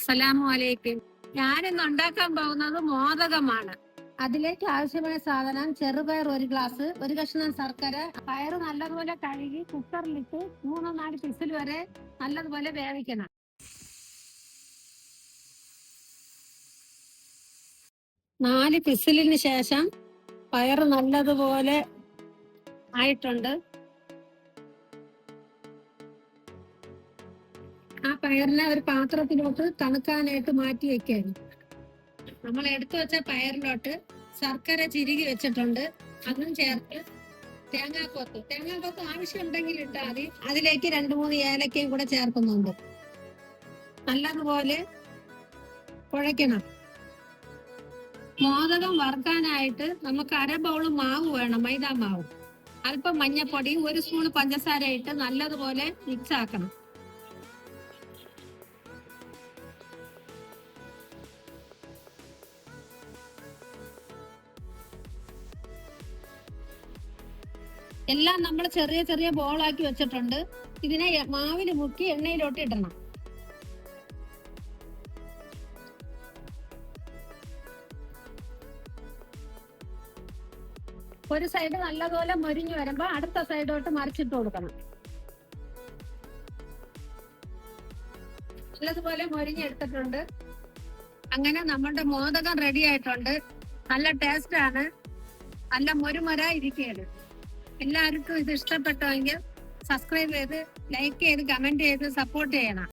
അസ്സലാമു അലൈക്കും. ഞാനിന്ന് ഉണ്ടാക്കാൻ പോകുന്നത് മോദകമാണ്. അതിലേക്ക് ആവശ്യമായ സാധനം ചെറുപയർ 1 ഗ്ലാസ്, 1 കഷ്ണം ശർക്കര. പയറ് നല്ലതുപോലെ കഴുകി കുക്കറിലിട്ട് 3-4 വിസിൽ വരെ നല്ലതുപോലെ വേവിക്കണം. 4 വിസിലിന് ശേഷം പയറ് നല്ലതുപോലെ ആയിട്ടുണ്ട്. ആ പയറിനെ ഒരു പാത്രത്തിലോട്ട് തണുക്കാനായിട്ട് മാറ്റി വെക്കുകയാണ്. നമ്മൾ എടുത്തു വെച്ച പയറിലോട്ട് ശർക്കര ചിരുകി വെച്ചിട്ടുണ്ട്, അതും ചേർത്ത് തേങ്ങാക്കൊത്ത് ആവശ്യമുണ്ടെങ്കിൽ ഇട്ടാൽ മതി. അതിലേക്ക് 2-3 ഏലക്കയും കൂടെ ചേർക്കുന്നുണ്ട്. നല്ലതുപോലെ കുഴയ്ക്കണം. മോദകം വറുക്കാനായിട്ട് നമുക്ക് 1/2 ബൗൾ മാവ് വേണം, മൈദാ മാവ്. അല്പം മഞ്ഞപ്പൊടി, 1 സ്പൂൺ പഞ്ചസാര ഇട്ട് നല്ലതുപോലെ മിക്സ് ആക്കണം. എല്ലാം നമ്മൾ ചെറിയ ചെറിയ ബോളാക്കി വെച്ചിട്ടുണ്ട്. ഇതിനെ മാവിൽ മുക്കി എണ്ണയിലോട്ട് ഇടണം. ഒരു സൈഡ് നല്ലപോലെ മൊരിഞ്ഞു വരുമ്പോ അടുത്ത സൈഡോട്ട് മറിച്ചിട്ട് കൊടുക്കണം. നല്ലതുപോലെ മൊരിഞ്ഞെടുത്തിട്ടുണ്ട്. അങ്ങനെ നമ്മുടെ മോദകം റെഡി ആയിട്ടുണ്ട്. നല്ല ടേസ്റ്റ് ആണ്, നല്ല മൊരുമൊര ഇരിക്കുകയാണ്. എല്ലാവർക്കും ഇത് ഇഷ്ടപ്പെട്ടെങ്കിൽ സബ്സ്ക്രൈബ് ചെയ്ത്, ലൈക്ക് ചെയ്ത്, കമന്റ് ചെയ്ത് സപ്പോർട്ട് ചെയ്യണം.